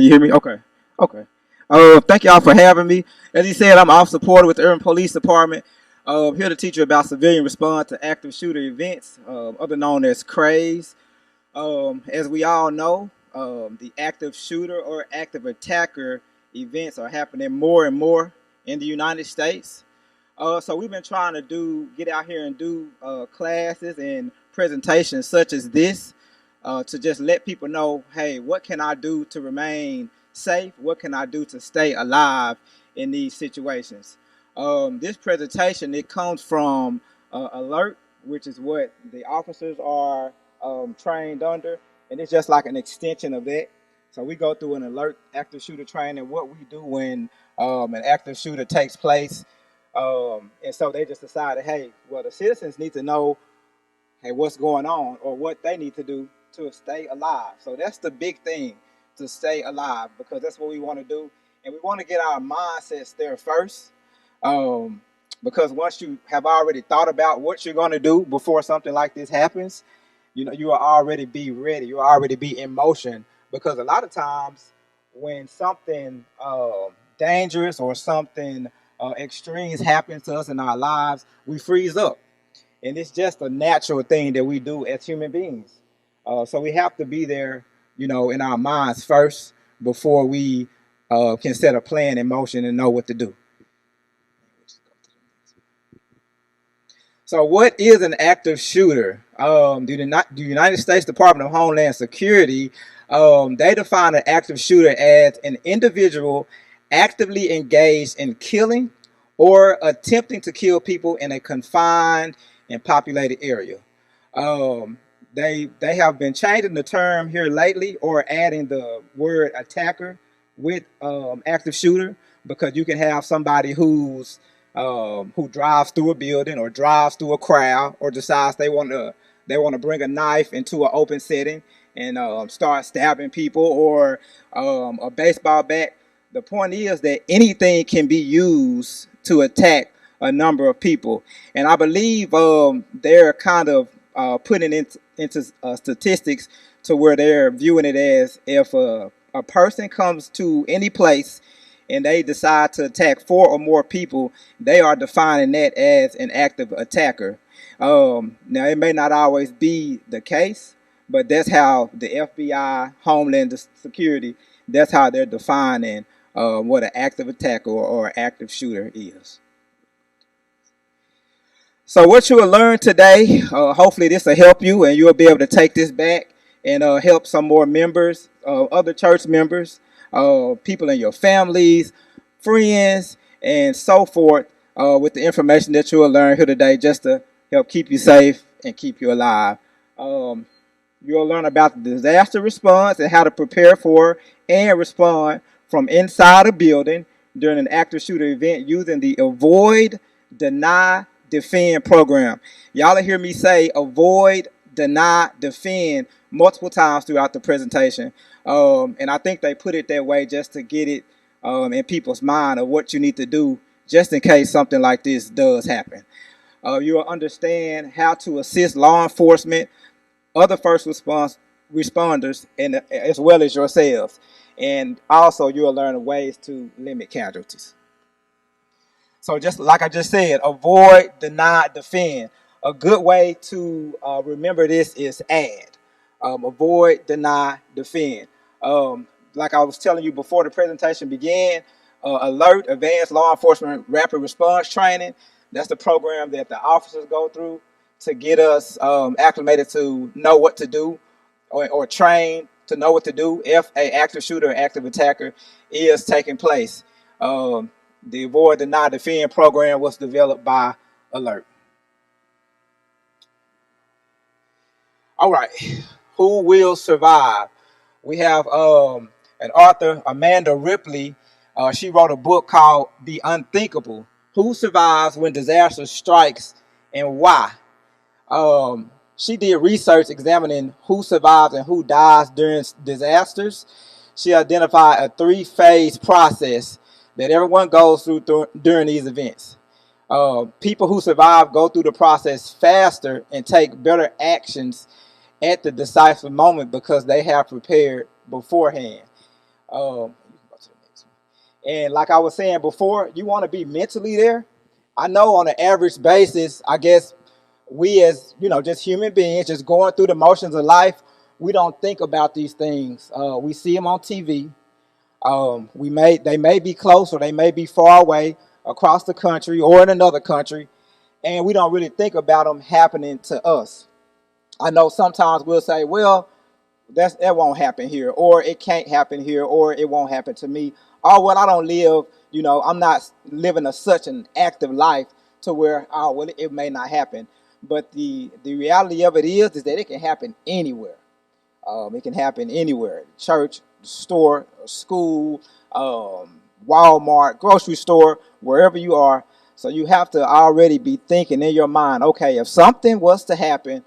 Can you hear me? Okay. Okay. Thank y'all for having me. As he said, I'm Officer Porter with the Irving Police Department. Here to teach you about civilian response to active shooter events, other known as craze. As we all know, the active shooter or active attacker events are happening more and more in the United States. So we've been trying to get out here and do classes and presentations such as this to just let people know, hey, what can I do to remain safe? What can I do to stay alive in these situations? This presentation, it comes from alert, which is what the officers are trained under, and it's just like an extension of that. So we go through an alert active shooter training, what we do when an active shooter takes place. And so they just decided, hey, well, the citizens need to know, hey, what's going on or what they need to do to stay alive. So that's the big thing, to stay alive, because that's what we want to do. And we want to get our mindsets there first. Because once you have already thought about what you're going to do before something like this happens, you know, you will already be ready. You will already be in motion. Because a lot of times when something dangerous or something extremes happens to us in our lives, we freeze up. And it's just a natural thing that we do as human beings. So we have to be there, you know, in our minds first before we can set a plan in motion and know what to do. So what is an active shooter? The United States Department of Homeland Security, they define an active shooter as an individual actively engaged in killing or attempting to kill people in a confined and populated area. They have been changing the term here lately, or adding the word attacker with active shooter, because you can have somebody who drives through a building or drives through a crowd, or decides they want to bring a knife into an open setting and start stabbing people, or a baseball bat. The point is that anything can be used to attack a number of people, and I believe they're kind of putting into statistics to where they're viewing it as, if a person comes to any place and they decide to attack 4 or more people, they are defining that as an active attacker. Now, it may not always be the case, but that's how the FBI, Homeland Security, that's how they're defining what an active attacker or active shooter is. So what you will learn today, hopefully this will help you, and you'll be able to take this back and help some more members, other church members, people in your families, friends, and so forth, with the information that you will learn here today, just to help keep you safe and keep you alive. You'll learn about the disaster response and how to prepare for and respond from inside a building during an active shooter event using the Avoid, Deny, Defend program. Y'all will hear me say avoid, deny, defend multiple times throughout the presentation. And I think they put it that way just to get it in people's mind of what you need to do just in case something like this does happen. You will understand how to assist law enforcement, other first responders, and as well as yourselves. And also you will learn ways to limit casualties. So just like I just said, avoid, deny, defend. A good way to remember this is add. Avoid, deny, defend. Like I was telling you before the presentation began, alert, advanced law enforcement rapid response training. That's the program that the officers go through to get us acclimated to know what to do, or trained to know what to do if an active shooter or active attacker is taking place. The Avoid, Deny, Defend program was developed by Alert. All right, who will survive? We have an author, Amanda Ripley. She wrote a book called The Unthinkable: Who Survives When Disaster Strikes and Why? She did research examining who survives and who dies during disasters. She identified a 3-phase process that everyone goes through during these events. People who survive go through the process faster and take better actions at the decisive moment because they have prepared beforehand. You can go to the next one. And like I was saying before, you want to be mentally there. I know on an average basis, I guess we as just human beings, just going through the motions of life, we don't think about these things. We see them on TV. They may be close or they may be far away across the country or in another country, and we don't really think about them happening to us. I know sometimes we'll say, well, that won't happen here, or it can't happen here, or it won't happen to me. Oh well, I don't live, I'm not living such an active life to where, oh well, it may not happen. But the reality of it is that it can happen anywhere. It can happen anywhere: church, store, school, Walmart, grocery store, wherever you are. So you have to already be thinking in your mind, okay, if something was to happen,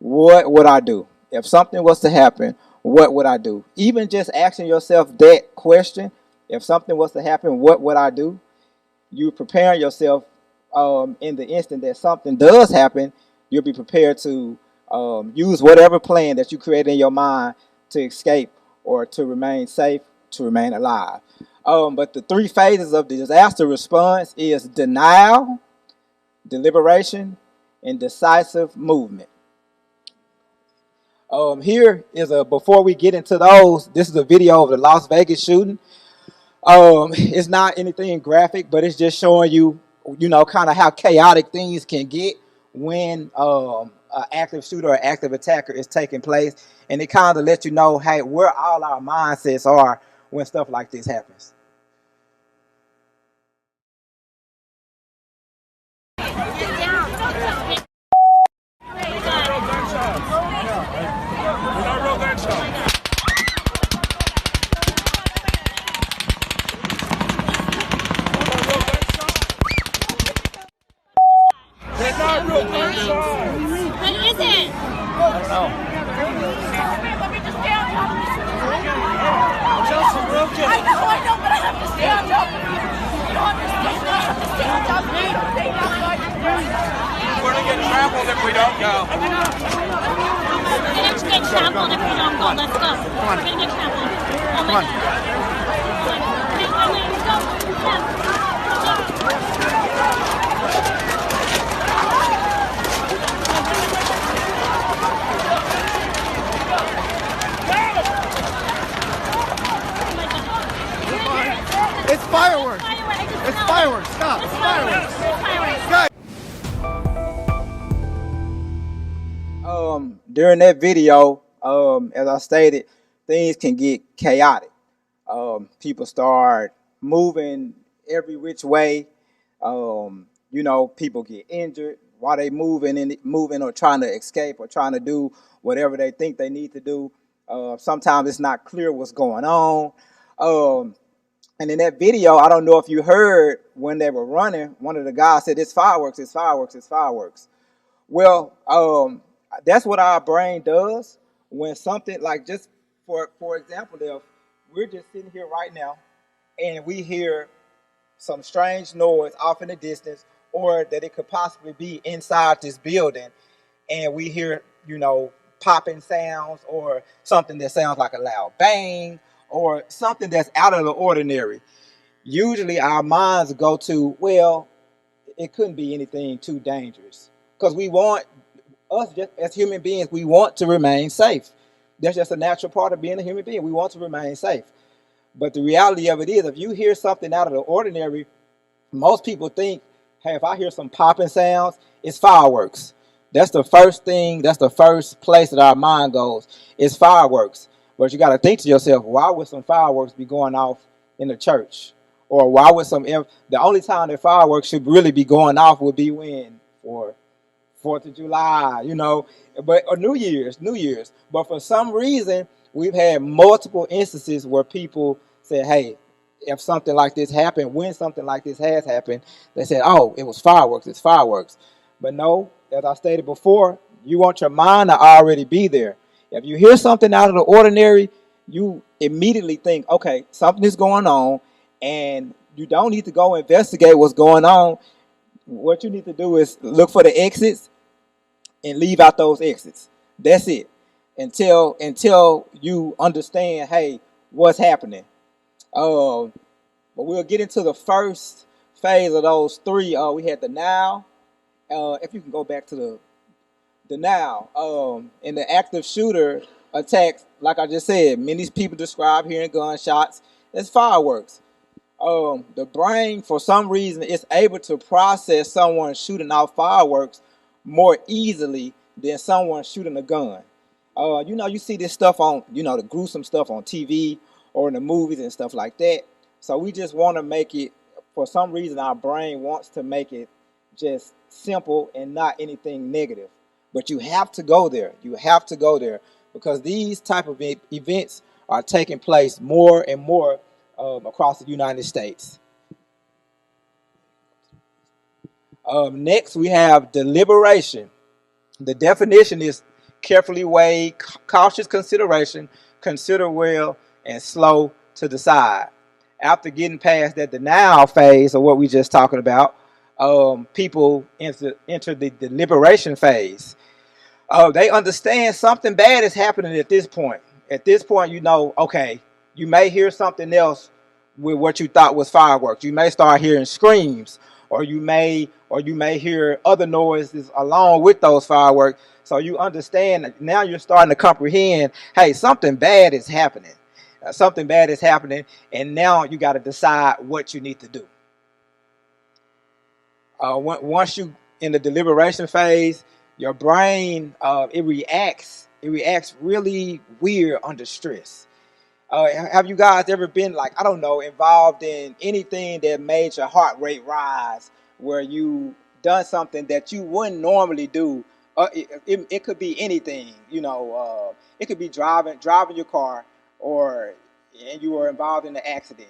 what would I do? If something was to happen, what would I do? Even just asking yourself that question, if something was to happen, what would I do? You prepare yourself in the instant that something does happen, you'll be prepared to use whatever plan that you create in your mind to escape or to remain safe, to remain alive. But the three phases of the disaster response is denial, deliberation, and decisive movement. Here is before we get into those, this is a video of the Las Vegas shooting. It's not anything graphic, but it's just showing you, kind of how chaotic things can get when an active shooter or active attacker is taking place. And it kind of lets you know, hey, where all our mindsets are when stuff like this happens. What is it? I don't know. Let me just stay on top of this. Chelsea, we're okay. I know, but I have to stay on top of it. You don't understand. I have to stay on top of it. We're gonna get trampled if we don't go. We're gonna get trampled if we don't go. Let's go. We're gonna get trampled. Oh my God. Wait, let's go. It's fireworks. It's fireworks. Stop. It's fireworks. During that video, as I stated, things can get chaotic. People start moving every which way. People get injured while they moving or trying to escape or trying to do whatever they think they need to do. Sometimes it's not clear what's going on. And in that video, I don't know if you heard when they were running, one of the guys said, "It's fireworks, it's fireworks, it's fireworks." Well, that's what our brain does when something like, just for example, if we're just sitting here right now and we hear some strange noise off in the distance, or that it could possibly be inside this building, and we hear, popping sounds or something that sounds like a loud bang or something that's out of the ordinary. Usually our minds go to, well, it couldn't be anything too dangerous, because us just as human beings, we want to remain safe. That's just a natural part of being a human being. We want to remain safe. But the reality of it is, if you hear something out of the ordinary, most people think, hey, if I hear some popping sounds, it's fireworks. That's the first thing, that's the first place that our mind goes. It's fireworks. But you got to think to yourself, why would some fireworks be going off in the church? Or why would the only time that fireworks should really be going off would be when? For 4th of July, or New Year's. But for some reason, we've had multiple instances where people said, hey, if something like this happened, when something like this has happened, they said, oh, it was fireworks, it's fireworks. But no, as I stated before, you want your mind to already be there. If you hear something out of the ordinary, you immediately think, okay, something is going on, and you don't need to go investigate what's going on. What you need to do is look for the exits and leave out those exits. That's it. Until you understand, hey, what's happening. Um, but we'll get into the first phase of those three. We had the now. If you can go back to the now, in the active shooter attacks, like I just said, many people describe hearing gunshots as fireworks. The brain, for some reason, is able to process someone shooting off fireworks more easily than someone shooting a gun. You see this stuff on, the gruesome stuff on TV or in the movies and stuff like that. So we just want to make it, for some reason, our brain wants to make it just simple and not anything negative. But you have to go there. You have to go there because these type of events are taking place more and more across the United States. Next, we have deliberation. The definition is carefully weighed, cautious consideration, consider well, and slow to decide. After getting past that denial phase of what we just talking about, people enter the deliberation phase. They understand something bad is happening at this point. At this point, okay, you may hear something else with what you thought was fireworks. You may start hearing screams, or you may hear other noises along with those fireworks. So you understand now. You're starting to comprehend. Hey, something bad is happening. Something bad is happening, and now you got to decide what you need to do. Once you in the deliberation phase, your brain it reacts really weird under stress. Have you guys ever been, like, I don't know, involved in anything that made your heart rate rise, where you done something that you wouldn't normally do? It could be anything, it could be driving your car, and you were involved in an accident,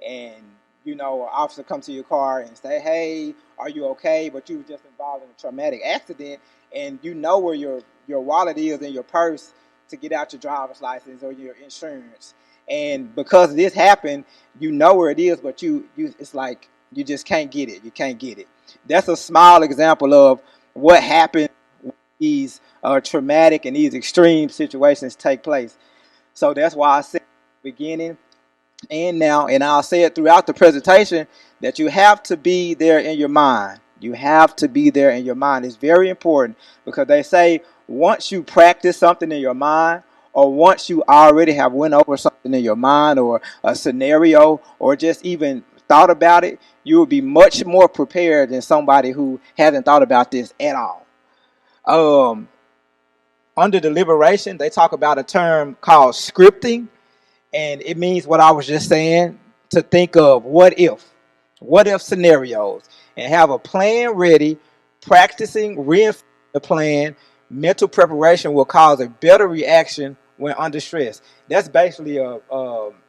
and an officer come to your car and say, "Hey, are you okay?" But you were just involved in a traumatic accident, and you know where your wallet is in your purse to get out your driver's license or your insurance. And because this happened, you know where it is, but you it's like you just can't get it. You can't get it. That's a small example of what happened when these traumatic and these extreme situations take place. So that's why I said at the beginning and now, and I'll say it throughout the presentation, that you have to be there in your mind. You have to be there in your mind. It's very important, because they say once you practice something in your mind, or once you already have went over something in your mind, or a scenario, or just even thought about it, you will be much more prepared than somebody who hasn't thought about this at all. Under deliberation, they talk about a term called scripting, and it means what I was just saying, to think of what if scenarios, and have a plan ready. Practicing reinforcing the plan, mental preparation will cause a better reaction when under stress. That's basically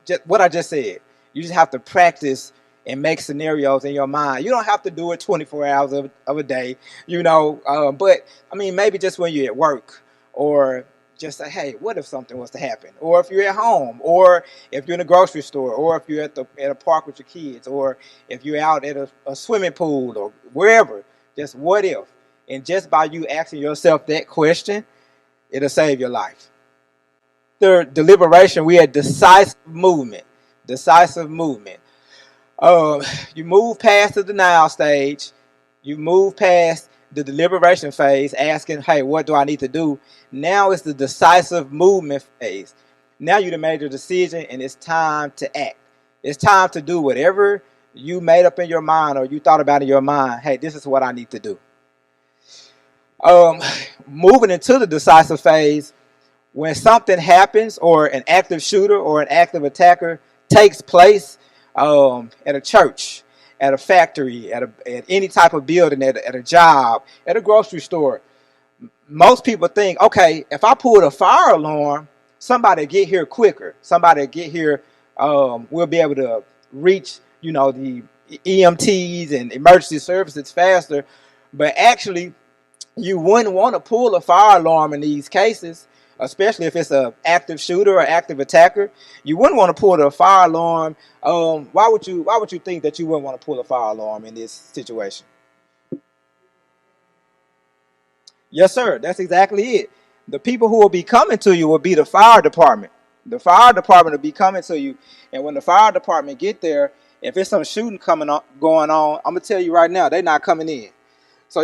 just what I just said. You just have to practice and make scenarios in your mind. You don't have to do it 24 hours of a day, but I mean, maybe just when you're at work, or just say, hey, what if something was to happen? Or if you're at home, or if you're in a grocery store, or if you're at a park with your kids, or if you're out at a swimming pool, or wherever. Just what if? And just by you asking yourself that question, it'll save your life. After deliberation, we had decisive movement. Decisive movement. You move past the denial stage. You move past the deliberation phase, asking, hey, what do I need to do? Now it's the decisive movement phase. Now you've made your decision, and it's time to act. It's time to do whatever you made up in your mind, or you thought about in your mind. Hey, this is what I need to do. Moving into the decisive phase, when something happens, or an active shooter or an active attacker takes place at a church, at a factory, at any type of building, at a job, at a grocery store, most people think, okay, if I pull a fire alarm, somebody get here quicker. Somebody get here, we'll be able to reach, the EMTs and emergency services faster. But actually, you wouldn't want to pull a fire alarm in these cases, especially if it's an active shooter or active attacker. You wouldn't want to pull the fire alarm. Why would you think that you wouldn't want to pull a fire alarm in this situation? Yes, sir. That's exactly it. The people who will be coming to you will be the fire department. The fire department will be coming to you, and when the fire department get there, if it's some shooting going on, I'm gonna tell you right now, they're not coming in. So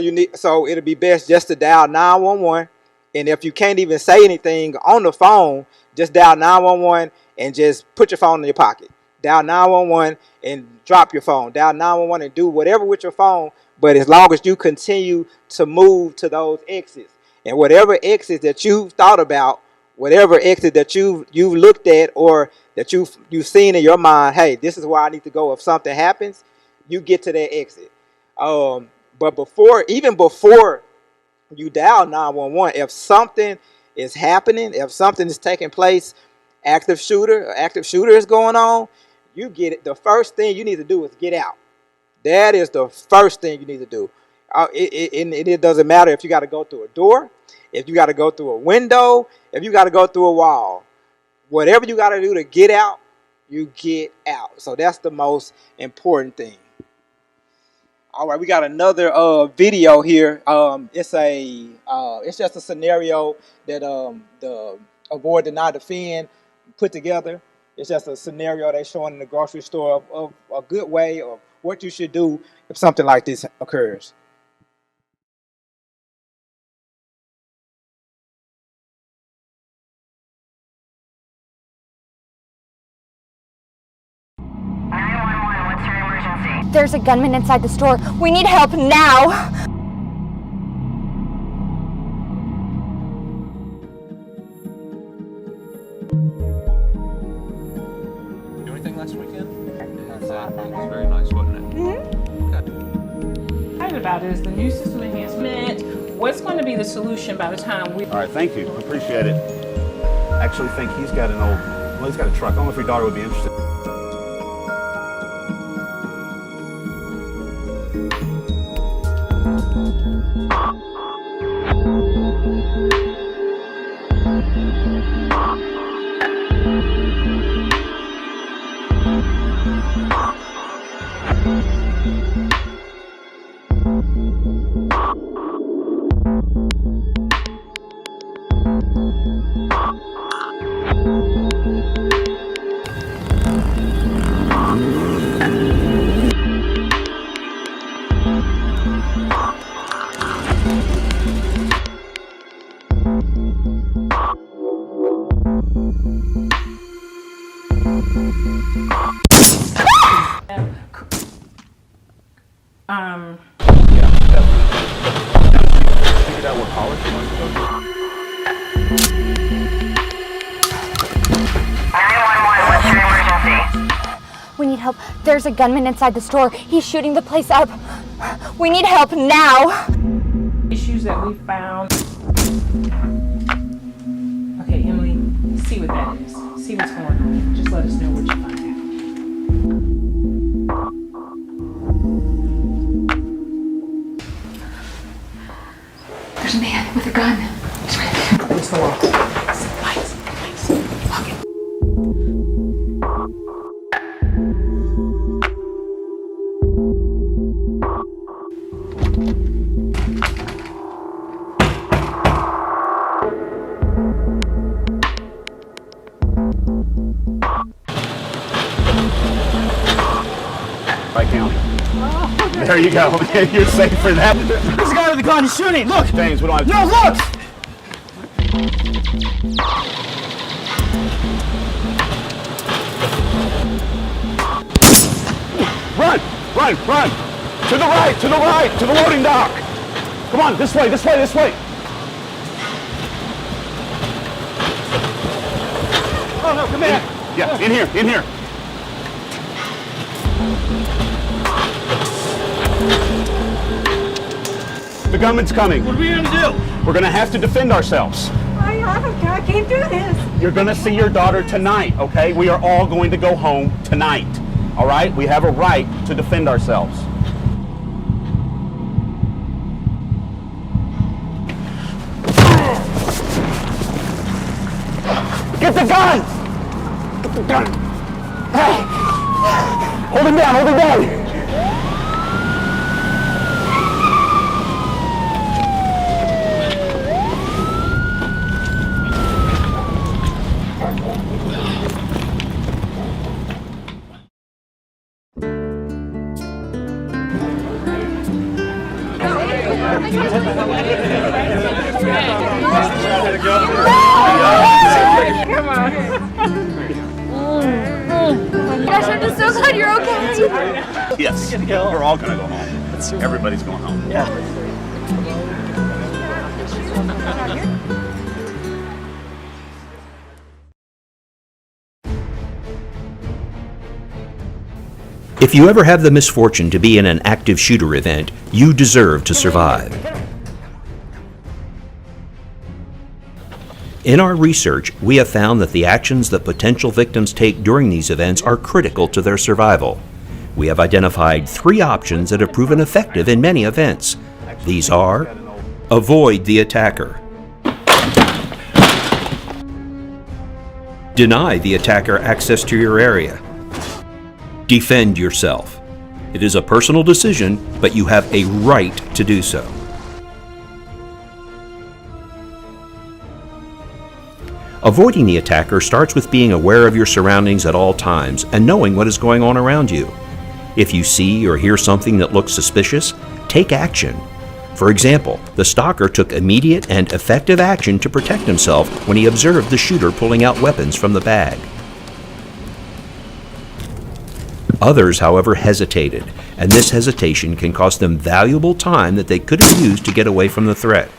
it'll be best just to dial 911, and if you can't even say anything on the phone, just dial 911 and just put your phone in your pocket. Dial 911 and drop your phone. Dial 911 and do whatever with your phone, but as long as you continue to move to those exits, and whatever exits that you've thought about, whatever exit that you've looked at or that you've seen in your mind, hey, this is where I need to go if something happens, you get to that exit. But even before you dial 911, if something is happening, if something is taking place, active shooter is going on, you get it. The first thing you need to do is get out. That is the first thing you need to do. It doesn't matter if you got to go through a door, if you got to go through a window, if you got to go through a wall. Whatever you got to do to get out, you get out. So that's the most important thing. All right, we got another video here. It's just a scenario that the Avoid Deny Defend put together. It's just a scenario they're showing in the grocery store of a good way of what you should do if something like this occurs. What's your emergency? There's a gunman inside the store. We need help now. Do anything last weekend? It was very nice, wasn't it? Excited about is the new system enhancement. What's going to be the solution by the time we... All right, thank you. Appreciate it. Actually think he's got he's got a truck. I don't know if your daughter would be interested. Figured out what college you want to go to? 911, what's your emergency? We need help. There's a gunman inside the store. He's shooting the place up. We need help now. issues that we found... Okay, Emily, see what that is. See what's going on. Just let us know what you find out. There's a man with a gun. He's right there. What's the wall? Lights. Lock it. Right County. There you go. You're safe for that. There's a guy with a gun. He's shooting. Look. James, we don't have No, look. Run! To the right, to the loading dock. Come on, this way. Oh no, come here. Yeah, in here. The gunman's coming. What are we gonna do? We're gonna have to defend ourselves. I can't do this. You're gonna see your daughter tonight, okay? We are all going to go home tonight, all right? We have a right to defend ourselves. Get the gun! Hey! Hold him down! Gosh, I'm just so glad you're okay. Yes, we're all gonna go home. Everybody's going home. If you ever have the misfortune to be in an active shooter event, you deserve to survive. In our research, we have found that the actions that potential victims take during these events are critical to their survival. We have identified 3 options that have proven effective in many events. These are: avoid the attacker, deny the attacker access to your area, defend yourself. It is a personal decision, but you have a right to do so. Avoiding the attacker starts with being aware of your surroundings at all times and knowing what is going on around you. If you see or hear something that looks suspicious, take action. For example, the stalker took immediate and effective action to protect himself when he observed the shooter pulling out weapons from the bag. Others, however, hesitated, and this hesitation can cost them valuable time that they could have used to get away from the threat.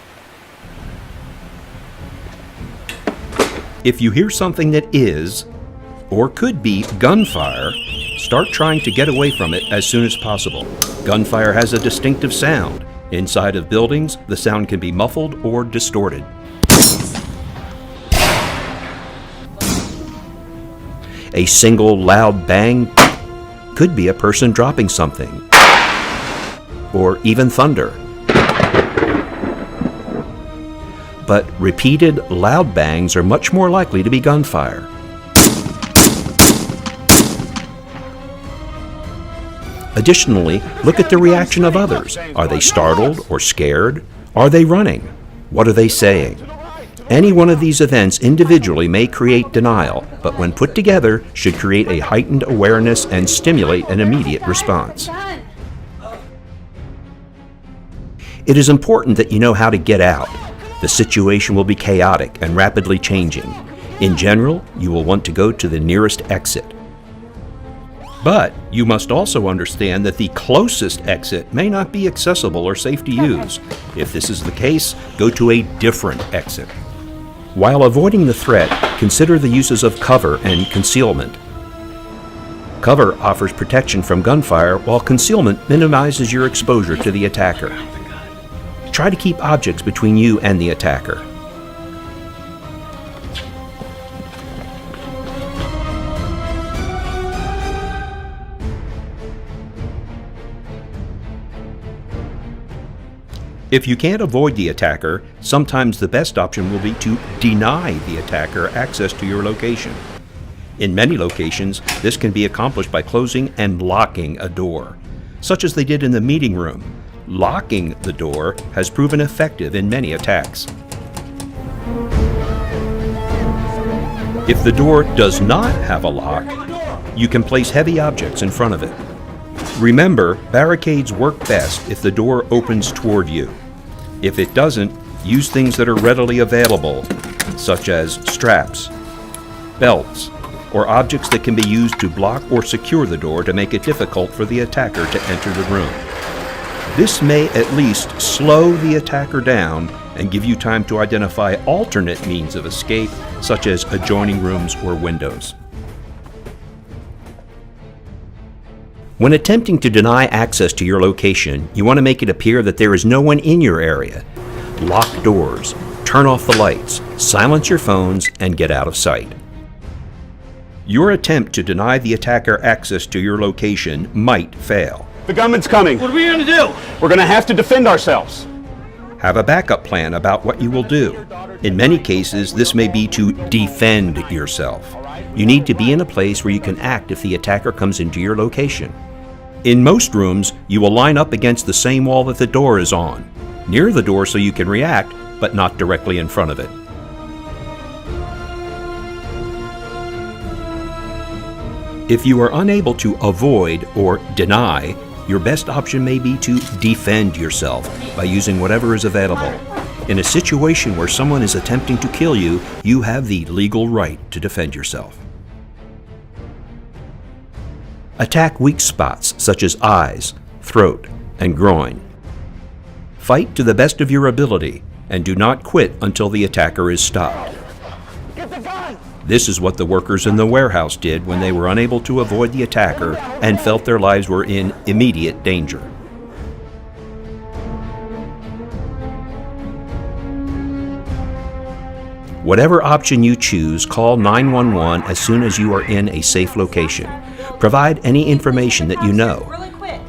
If you hear something that is, or could be, gunfire, start trying to get away from it as soon as possible. Gunfire has a distinctive sound. Inside of buildings, the sound can be muffled or distorted. A single loud bang could be a person dropping something, or even thunder. But repeated loud bangs are much more likely to be gunfire. Additionally, look at the reaction of others. Are they startled or scared? Are they running? What are they saying? Any one of these events individually may create denial, but when put together should create a heightened awareness and stimulate an immediate response. It is important that you know how to get out. The situation will be chaotic and rapidly changing. In general, you will want to go to the nearest exit. But you must also understand that the closest exit may not be accessible or safe to use. If this is the case, go to a different exit. While avoiding the threat, consider the uses of cover and concealment. Cover offers protection from gunfire, while concealment minimizes your exposure to the attacker. Try to keep objects between you and the attacker. If you can't avoid the attacker, sometimes the best option will be to deny the attacker access to your location. In many locations, this can be accomplished by closing and locking a door, such as they did in the meeting room. Locking the door has proven effective in many attacks. If the door does not have a lock, you can place heavy objects in front of it. Remember, barricades work best if the door opens toward you. If it doesn't, use things that are readily available, such as straps, belts, or objects that can be used to block or secure the door to make it difficult for the attacker to enter the room. This may at least slow the attacker down and give you time to identify alternate means of escape, such as adjoining rooms or windows. When attempting to deny access to your location, you want to make it appear that there is no one in your area. Lock doors, turn off the lights, silence your phones, and get out of sight. Your attempt to deny the attacker access to your location might fail. The gunman's coming. What are we gonna do? We're gonna have to defend ourselves. Have a backup plan about what you will do. In many cases, this may be to defend yourself. You need to be in a place where you can act if the attacker comes into your location. In most rooms, you will line up against the same wall that the door is on, near the door so you can react, but not directly in front of it. If you are unable to avoid or deny, your best option may be to defend yourself by using whatever is available. In a situation where someone is attempting to kill you, you have the legal right to defend yourself. Attack weak spots such as eyes, throat, and groin. Fight to the best of your ability and do not quit until the attacker is stopped. This is what the workers in the warehouse did when they were unable to avoid the attacker and felt their lives were in immediate danger. Whatever option you choose, call 911 as soon as you are in a safe location. Provide any information that you know.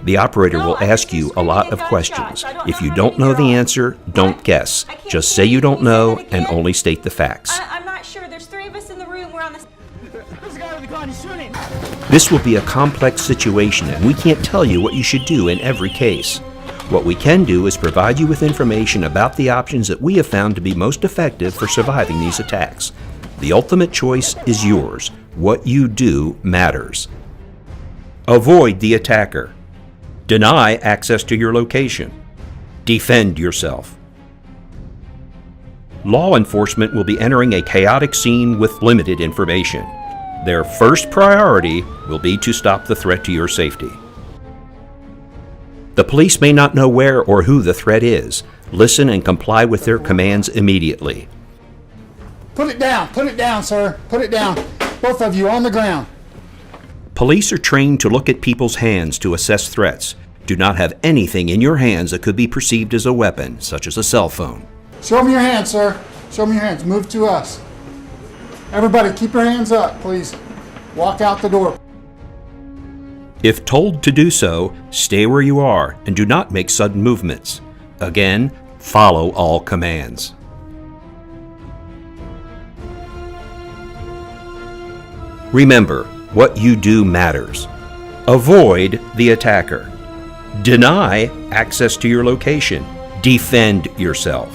The operator will ask you a lot of questions. If you don't know the answer, don't guess. Just say you don't know and only state the facts. I'm not sure. There's 3 of us in the room. We're on this. There's a guy with a gun. He's shooting. This will be a complex situation, and we can't tell you what you should do in every case. What we can do is provide you with information about the options that we have found to be most effective for surviving these attacks. The ultimate choice is yours. What you do matters. Avoid the attacker. Deny access to your location. Defend yourself. Law enforcement will be entering a chaotic scene with limited information. Their first priority will be to stop the threat to your safety. The police may not know where or who the threat is. Listen and comply with their commands immediately. Put it down, sir. Put it down. Both of you on the ground. Police are trained to look at people's hands to assess threats. Do not have anything in your hands that could be perceived as a weapon, such as a cell phone. Show me your hands, sir. Show me your hands. Move to us. Everybody, keep your hands up, please. Walk out the door. If told to do so, stay where you are and do not make sudden movements. Again, follow all commands. Remember, what you do matters. Avoid the attacker. Deny access to your location. Defend yourself.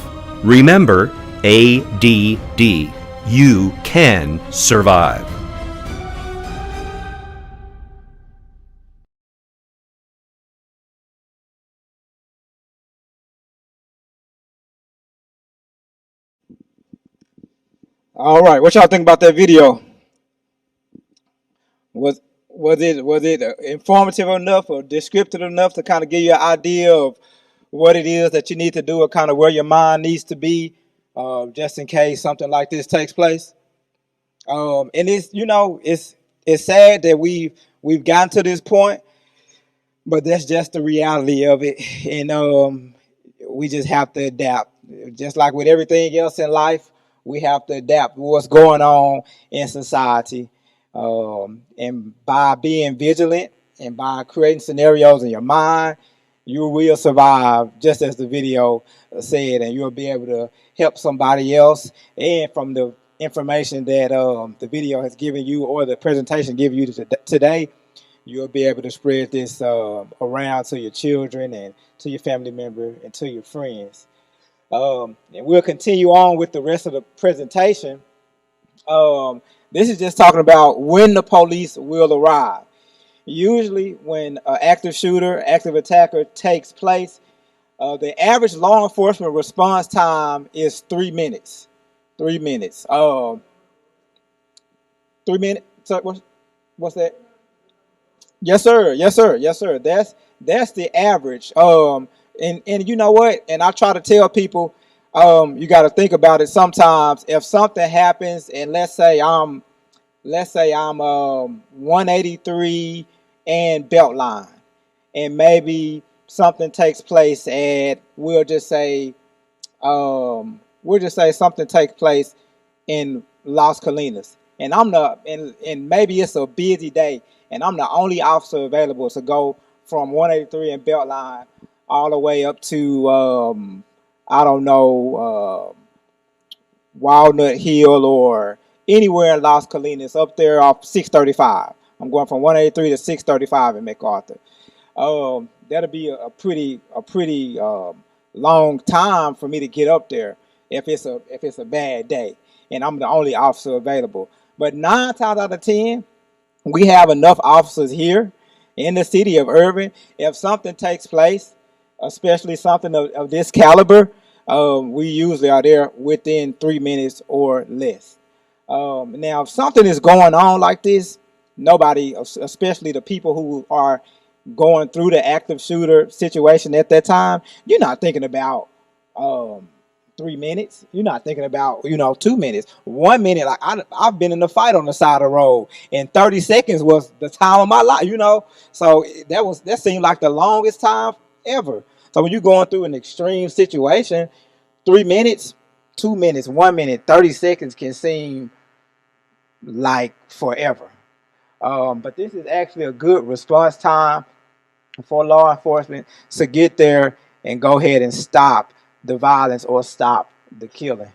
Remember, ADD. You can survive. All right, what y'all think about that video? Was it informative enough or descriptive enough to kind of give you an idea of what it is that you need to do or kind of where your mind needs to be, just in case something like this takes place? And it's sad that we've gotten to this point, but that's just the reality of it, and we just have to adapt. Just like with everything else in life, we have to adapt to what's going on in society. And by being vigilant and by creating scenarios in your mind, you will survive, just as the video said, and you'll be able to help somebody else. And from the information that the video has given you or the presentation given you today, you'll be able to spread this around to your children and to your family member and to your friends. And we'll continue on with the rest of the presentation. This is just talking about when the police will arrive. Usually when an active shooter, active attacker takes place, the average law enforcement response time is 3 minutes. 3 minutes. 3 minutes? So what's that? Yes, sir. Yes, sir. Yes, sir. That's the average. And you know what? And I try to tell people, you got to think about it. Sometimes if something happens, and let's say I'm 183 and Beltline, and maybe something takes place at we'll just say something takes place in Las Colinas, and and maybe it's a busy day, and I'm the only officer available to go from 183 and Beltline all the way up to Walnut Hill or anywhere in Las Colinas up there off 635. I'm going from 183 to 635 in MacArthur. That'll be a pretty long time for me to get up there if it's a bad day and I'm the only officer available. But 9 times out of 10, we have enough officers here, in the city of Irving. If something takes place, especially something of this caliber, we usually are there within 3 minutes or less. Now, if something is going on like this, nobody, especially the people who are going through the active shooter situation at that time, you're not thinking about um, 3 minutes. You're not thinking about 2 minutes, 1 minute. Like I've been in a fight on the side of the road, and 30 seconds was the time of my life. So that seemed like the longest time ever. So when you're going through an extreme situation, 3 minutes, 2 minutes, 1 minute, 30 seconds can seem like forever. But this is actually a good response time for law enforcement to get there and go ahead and stop the violence or stop the killing.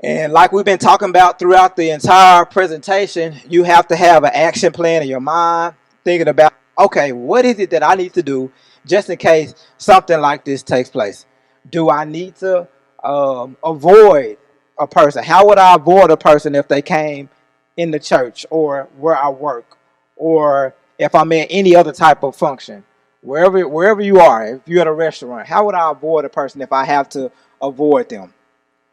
And like we've been talking about throughout the entire presentation, you have to have an action plan in your mind, thinking about, okay, what is it that I need to do just in case something like this takes place? Do I need to avoid a person? How would I avoid a person if they came in the church or where I work, or if I'm in any other type of function? Wherever you are, if you're at a restaurant, how would I avoid a person if I have to avoid them?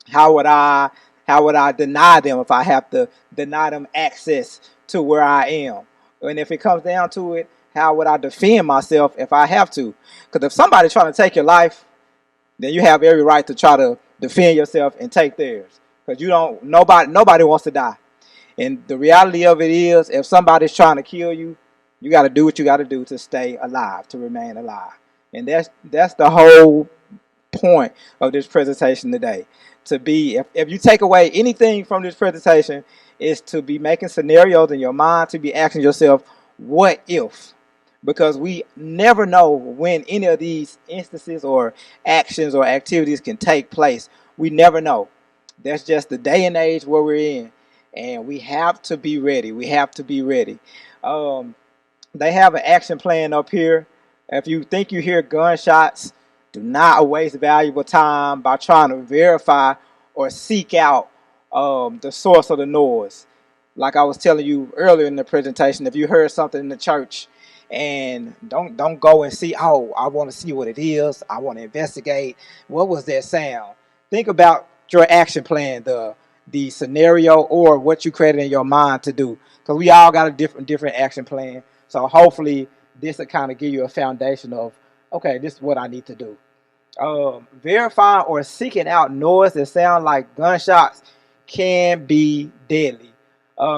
How would I deny them if I have to deny them access to where I am? And if it comes down to it, how would I defend myself if I have to? Because if somebody's trying to take your life, then you have every right to try to defend yourself and take theirs. Because nobody wants to die. And the reality of it is, if somebody's trying to kill you, you got to do what you got to do to stay alive, to remain alive. And that's the whole point of this presentation today. To be, if you take away anything from this presentation, is to be making scenarios in your mind, to be asking yourself, what if? Because we never know when any of these instances or actions or activities can take place. We never know. That's just the day and age where we're in. And we have to be ready. We have to be ready. They have an action plan up here. If you think you hear gunshots, do not waste valuable time by trying to verify or seek out the source of the noise. Like I was telling you earlier in the presentation, if you heard something in the church, and don't go and see, oh, I want to see what it is. I want to investigate. What was that sound? Think about your action plan, the scenario, or what you created in your mind to do. Because we all got a different action plan. So hopefully this will kind of give you a foundation of, okay, this is what I need to do. Verifying or seeking out noise that sound like gunshots can be deadly.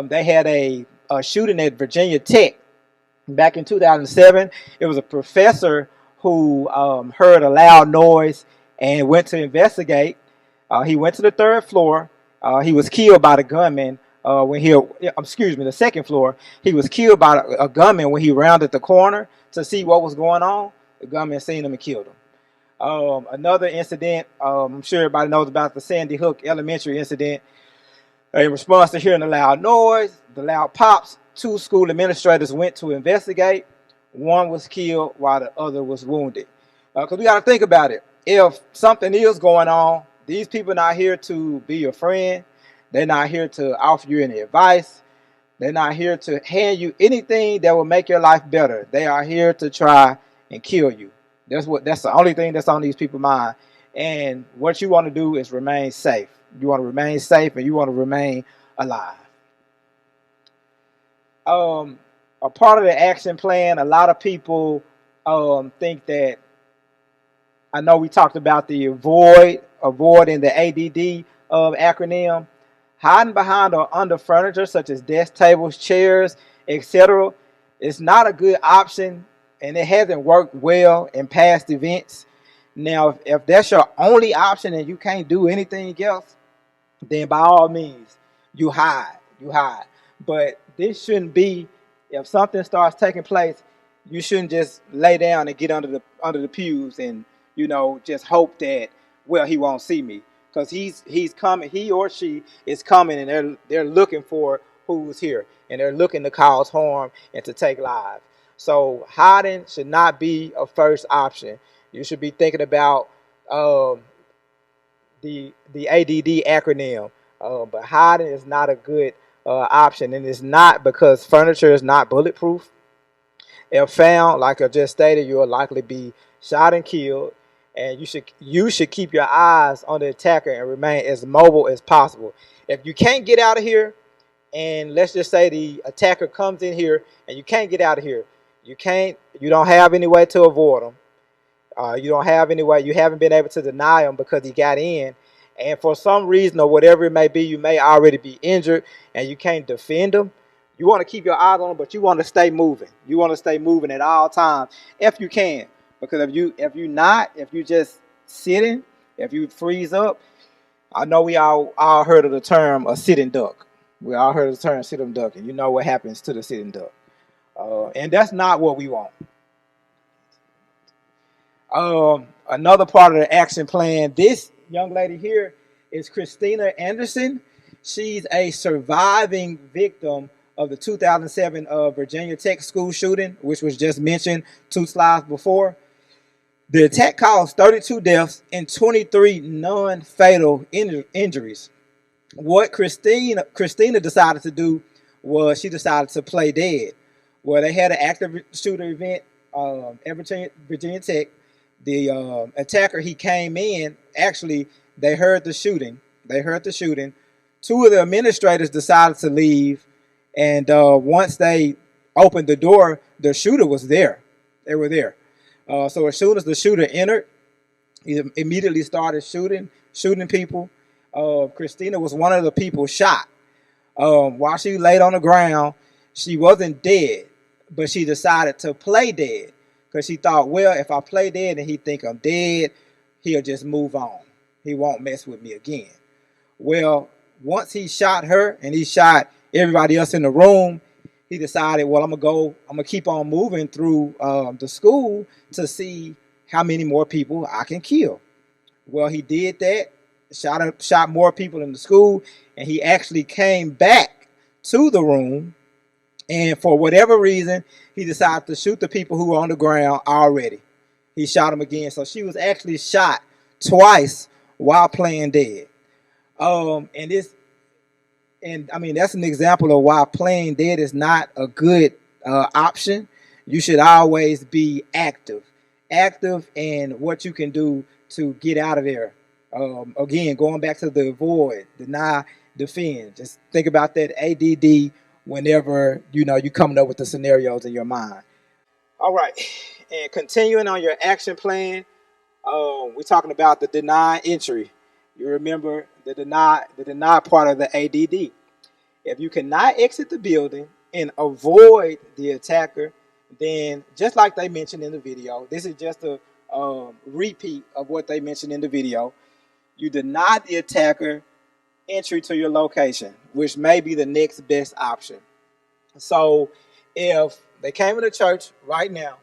They had a shooting at Virginia Tech back in 2007. It was a professor who heard a loud noise and went to investigate. He went to the third floor. He was killed by the gunman the second floor. He was killed by a gunman when he rounded the corner to see what was going on. The gunman seen him and killed him. Another incident, I'm sure everybody knows about the Sandy Hook Elementary incident. In response to hearing the loud noise, the loud pops, 2 school administrators went to investigate. One was killed while the other was wounded. Because we got to think about it. If something is going on, these people are not here to be your friend. They're not here to offer you any advice. They're not here to hand you anything that will make your life better. They are here to try and kill you. That's the only thing that's on these people's mind. And what you want to do is remain safe. You want to remain safe and you want to remain alive. A part of the action plan, a lot of people think that, I know we talked about the avoiding the ADD acronym. Hiding behind or under furniture such as desk, tables, chairs, etc. is not a good option, and it hasn't worked well in past events. Now, if that's your only option and you can't do anything else, then by all means, you hide. But this shouldn't be, if something starts taking place, you shouldn't just lay down and get under the pews and, just hope that, well, he won't see me. Because he's coming, he or she is coming, and they're looking for who's here, and they're looking to cause harm and to take lives. So hiding should not be a first option. You should be thinking about the ADD acronym. But hiding is not a good option, and it's not because furniture is not bulletproof. If found, like I just stated, you will likely be shot and killed, and you should keep your eyes on the attacker and remain as mobile as possible. If you can't get out of here, and let's just say the attacker comes in here and you can't get out of here, you don't have any way to avoid him. You don't have any way. You haven't been able to deny him because he got in, and for some reason or whatever it may be, you may already be injured and you can't defend him. You want to keep your eyes on him, but you want to stay moving. You want to stay moving at all times if you can, because if you just sitting, if you freeze up, I know we all heard of the term a sitting duck. We all heard of the term sitting duck, and you know what happens to the sitting duck, and that's not what we want. Another part of the action plan, this young lady here is Christina Anderson. She's a surviving victim of the 2007 Virginia Tech school shooting, which was just mentioned 2 slides before. The attack caused 32 deaths and 23 non-fatal injuries. What Christina decided to do was she decided to play dead. Well, they had an active shooter event at Virginia Tech. The attacker, he came in. Actually, they heard the shooting. 2 of the administrators decided to leave, and once they opened the door, the shooter was there. They were there. So as soon as the shooter entered, he immediately started shooting people. Christina was one of the people shot. While she laid on the ground, she wasn't dead, but she decided to play dead because she thought, well, if I play dead and he think I'm dead, he'll just move on. He won't mess with me again. Well, once he shot her and he shot everybody else in the room, he decided, well, I'm gonna keep on moving through the school to see how many more people I can kill. Well, he did that, shot more people in the school, and he actually came back to the room, and for whatever reason, he decided to shoot the people who were on the ground already. He shot them again. So she was actually shot twice while playing dead. And I mean, that's an example of why playing dead is not a good option. You should always be active in what you can do to get out of there. Again, going back to the avoid, deny, defend. Just think about that ADD whenever you're coming up with the scenarios in your mind. All right, and continuing on your action plan, we're talking about the deny entry. You remember the deny part of the ADD. If you cannot exit the building and avoid the attacker, then just like they mentioned in the video, this is just a repeat of what they mentioned in the video. You deny the attacker entry to your location, which may be the next best option. So if they came to the church right now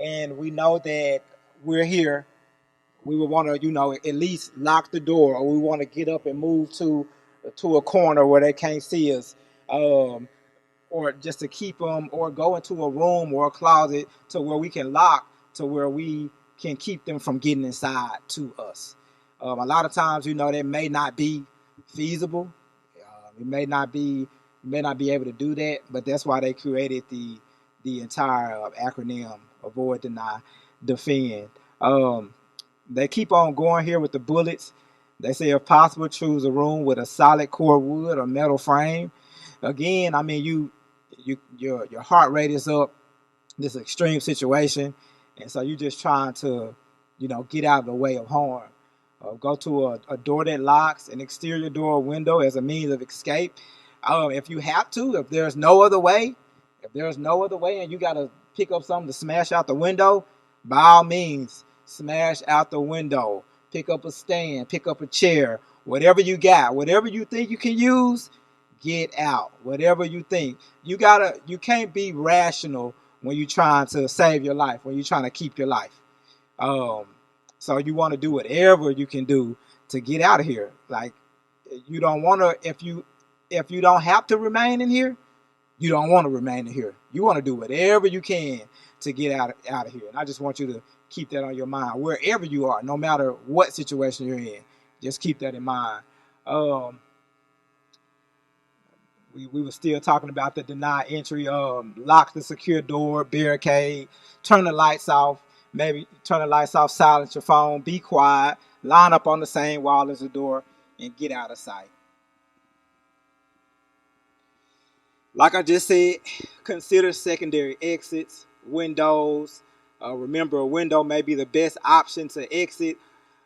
and we know that we're here, we would want to, at least lock the door, or we want to get up and move to a corner where they can't see us, or just to keep them, or go into a room or a closet to where we can lock, to where we can keep them from getting inside to us. A lot of times, that may not be feasible. We may not be able to do that, but that's why they created the entire acronym: avoid, deny, defend. They keep on going here with the bullets. They say, if possible, choose a room with a solid core wood or metal frame. Again, I mean, your heart rate is up. This extreme situation, and so you're just trying to, get out of the way of harm. Go to a door that locks, an exterior door or window as a means of escape. If you have to, if there's no other way, and you got to pick up something to smash out the window, by all means, smash out the window. Pick up a stand, pick up a chair, whatever you got, whatever you think you can use, get out. Whatever you think. You can't be rational when you're trying to save your life, when you're trying to keep your life. So you want to do whatever you can do to get out of here. Like, you don't want to, if you don't have to remain in here, you don't want to remain in here. You want to do whatever you can to get out of here. And I just want you to keep that on your mind wherever you are, no matter what situation you're in. Just keep that in mind. We were still talking about the denied entry, lock the secure door, barricade, turn the lights off, maybe turn the lights off, silence your phone, be quiet, line up on the same wall as the door, and get out of sight. Like I just said, consider secondary exits, windows. Remember, a window may be the best option to exit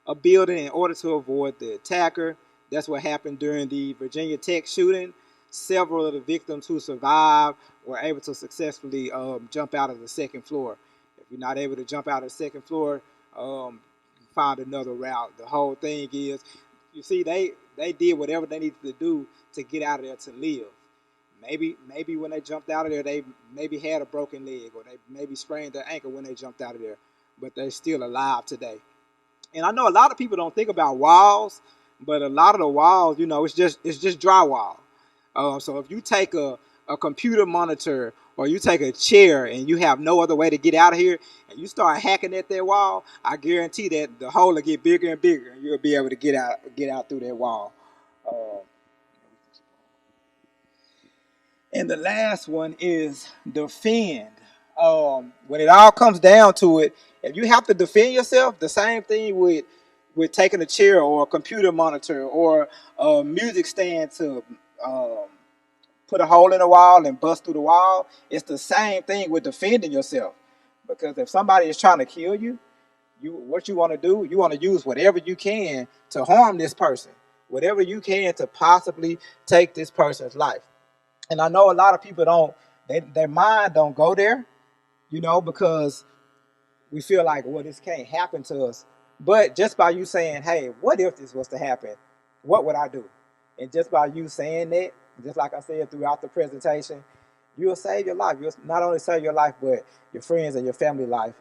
a building in order to avoid the attacker. That's what happened during the Virginia Tech shooting. Several of the victims who survived were able to successfully jump out of the second floor. If you're not able to jump out of the second floor, find another route. The whole thing is, you see, they did whatever they needed to do to get out of there to live. Maybe when they jumped out of there, they maybe had a broken leg, or they maybe sprained their ankle when they jumped out of there, but they're still alive today. And I know a lot of people don't think about walls, but a lot of the walls, you know, it's just drywall. So if you take a computer monitor, or you take a chair and you have no other way to get out of here, and you start hacking at that wall, I guarantee that the hole will get bigger and bigger, and you'll be able to get out through that wall. And the last one is defend. When it all comes down to it, if you have to defend yourself, the same thing with taking a chair or a computer monitor or a music stand to put a hole in the wall and bust through the wall. It's the same thing with defending yourself. Because if somebody is trying to kill you, what you want to do, you want to use whatever you can to harm this person. Whatever you can to possibly take this person's life. And I know a lot of people their mind don't go there, you know, because we feel like, well, this can't happen to us. But just by you saying, hey, what if this was to happen? What would I do? And just by you saying that, just like I said throughout the presentation, you'll save your life. You'll not only save your life, but your friends and your family life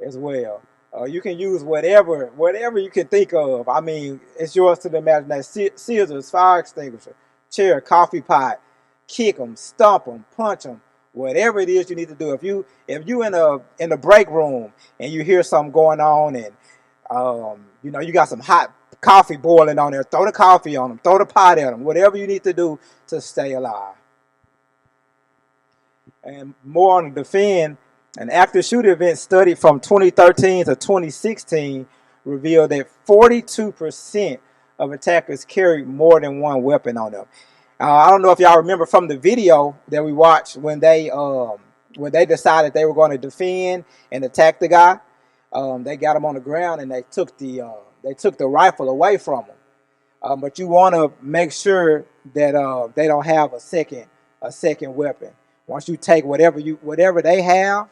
as well. You can use whatever you can think of. I mean, it's yours to the imagination. Scissors, fire extinguisher, chair, coffee pot, kick them, stomp them, punch them, whatever it is you need to do. If you in the break room and you hear something going on, and you know, you got some hot coffee boiling on there, throw the coffee on them, throw the pot at them, whatever you need to do to stay alive. And more on the defend, an active shooter event study from 2013 to 2016 revealed that 42% of attackers carried more than one weapon on them. I don't know if y'all remember from the video that we watched when they decided they were going to defend and attack the guy. They got him on the ground and they took the rifle away from him. But you want to make sure that they don't have a second weapon. Once you take whatever they have,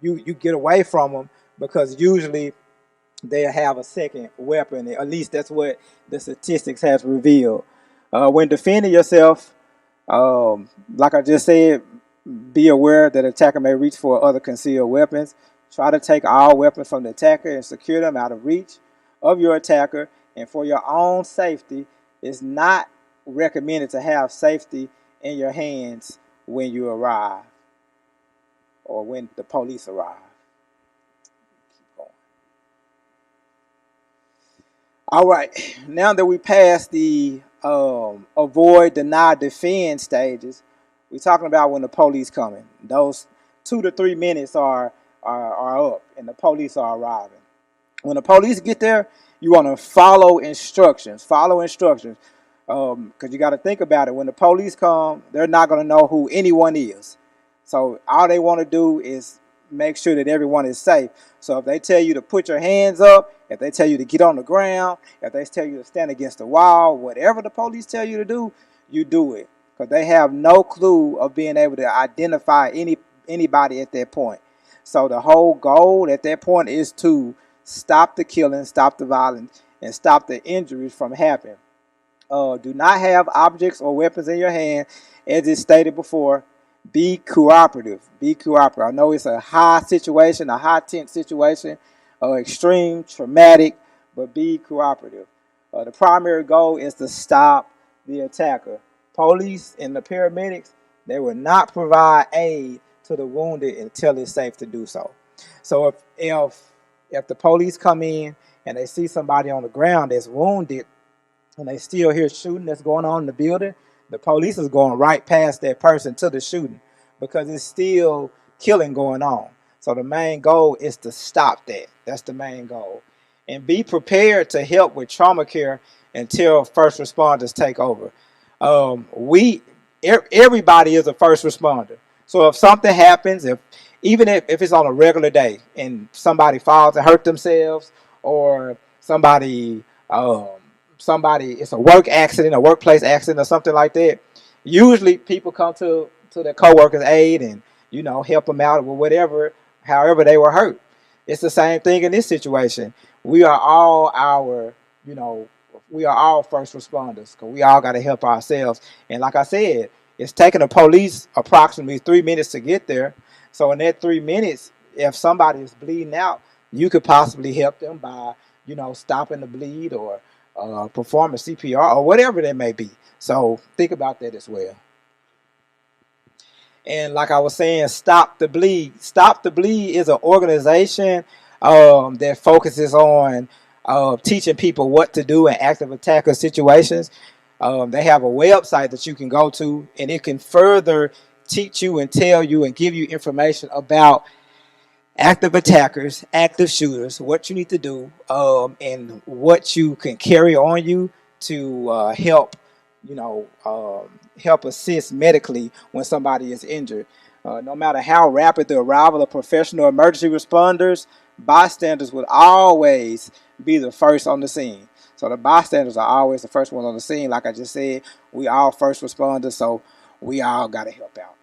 you get away from them, because usually they'll have a second weapon. At least that's what the statistics has revealed. When defending yourself, like I just said, be aware that the attacker may reach for other concealed weapons. Try to take all weapons from the attacker and secure them out of reach of your attacker. And for your own safety, it's not recommended to have safety in your hands when you arrive or when the police arrive. Keep going. All right, now that we passed the avoid, deny, defend stages, we're talking about when the police coming. Those 2 to 3 minutes are up and the police are arriving. When the police get there, you want to follow instructions. Because you got to think about it. When the police come, they're not going to know who anyone is. So all they want to do is make sure that everyone is safe. So if they tell you to put your hands up, if they tell you to get on the ground, if they tell you to stand against the wall, whatever the police tell you to do, you do it. Because they have no clue of being able to identify anybody at that point. So the whole goal at that point is to stop the killing, stop the violence, and stop the injuries from happening. Do not have objects or weapons in your hand. As is stated before, be cooperative. Be cooperative. I know it's a high situation, a high tense situation, extreme, traumatic, but be cooperative. The primary goal is to stop the attacker. Police and the paramedics, they will not provide aid to the wounded until it's safe to do so. So if the police come in and they see somebody on the ground that's wounded and they still hear shooting that's going on in the building, The police is going right past that person to the shooting because it's still killing going on. So the main goal is to stop that. That's the main goal. And be prepared to help with trauma care until first responders take over. Everybody is a first responder. So if something happens, even if it's on a regular day and somebody falls and hurt themselves, or somebody it's a work accident, a workplace accident, or something like that, usually people come to their coworkers' aid and help them out with whatever, however they were hurt. It's the same thing in this situation. We are all first responders because we all got to help ourselves. And like I said, it's taking the police approximately 3 minutes to get there. So in that 3 minutes, if somebody is bleeding out, you could possibly help them by, stopping the bleed or performing CPR or whatever that may be. So think about that as well. And like I was saying, Stop the Bleed. Stop the Bleed is an organization that focuses on teaching people what to do in active attacker situations. They have a website that you can go to, and it can further teach you and tell you and give you information about active attackers, active shooters, what you need to do, and what you can carry on you to help assist medically when somebody is injured. No matter how rapid the arrival of professional emergency responders, bystanders would always be the first on the scene. So the bystanders are always the first ones on the scene. Like I just said, we all first responders, so we all got to help out.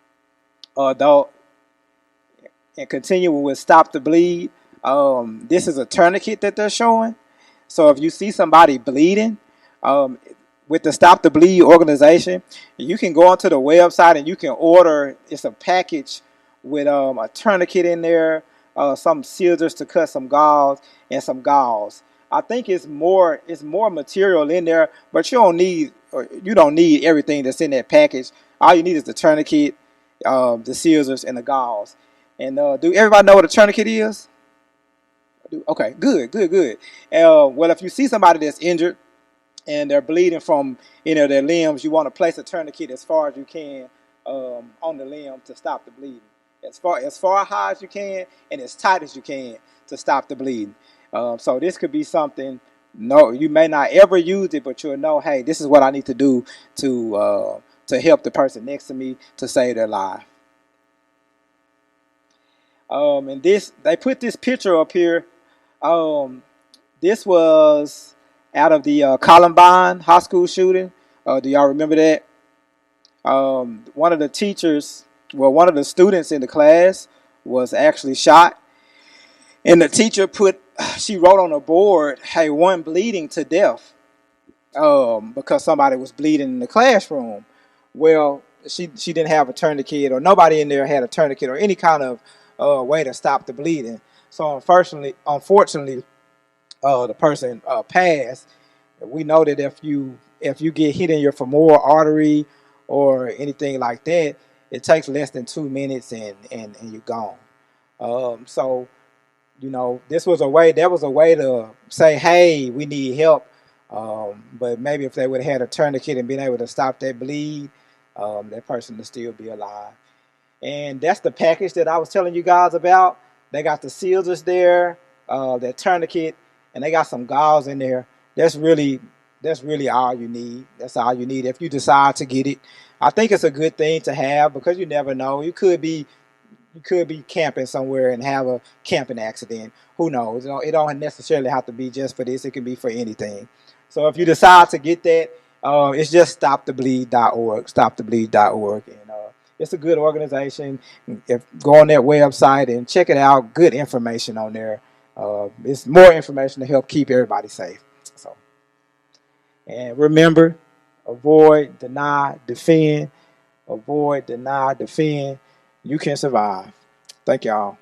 And continuing with Stop the Bleed, this is a tourniquet that they're showing. So if you see somebody bleeding, with the Stop the Bleed organization, you can go onto the website and you can order. It's a package with a tourniquet in there, some scissors to cut some gauze, and some gauze. I think it's more material in there, but you don't need everything that's in that package. All you need is the tourniquet, the scissors, and the gauze. And do everybody know what a tourniquet is? Okay, good. Well, if you see somebody that's injured and they're bleeding from their limbs, you want to place a tourniquet as far as you can on the limb to stop the bleeding. As far high as you can and as tight as you can to stop the bleeding. So this could be something. No, you may not ever use it, but you'll know, hey, this is what I need to do to help the person next to me to save their life. And they put this picture up here. This was out of the Columbine high school shooting. Do y'all remember that? One of the students in the class was actually shot. And the teacher she wrote on a board, hey, one bleeding to death, because somebody was bleeding in the classroom. Well, she didn't have a tourniquet, or nobody in there had a tourniquet or any kind of way to stop the bleeding. So unfortunately, the person passed. We know that if you get hit in your femoral artery or anything like that, it takes less than 2 minutes and you're gone. So this was a way. That was a way to say, hey, we need help. But maybe if they would have had a tourniquet and been able to stop that bleed, that person would still be alive. And that's the package that I was telling you guys about. They got the scissors there, that tourniquet, and they got some gauze in there. That's really all you need. That's all you need if you decide to get it. I think it's a good thing to have because you never know. You could be camping somewhere and have a camping accident. Who knows? It don't necessarily have to be just for this. It can be for anything. So if you decide to get that, it's just stopthebleed.org. Stopthebleed.org, and it's a good organization. Go on their website and check it out. Good information on there. It's more information to help keep everybody safe. So, and remember, avoid, deny, defend. Avoid, deny, defend. You can survive. Thank y'all.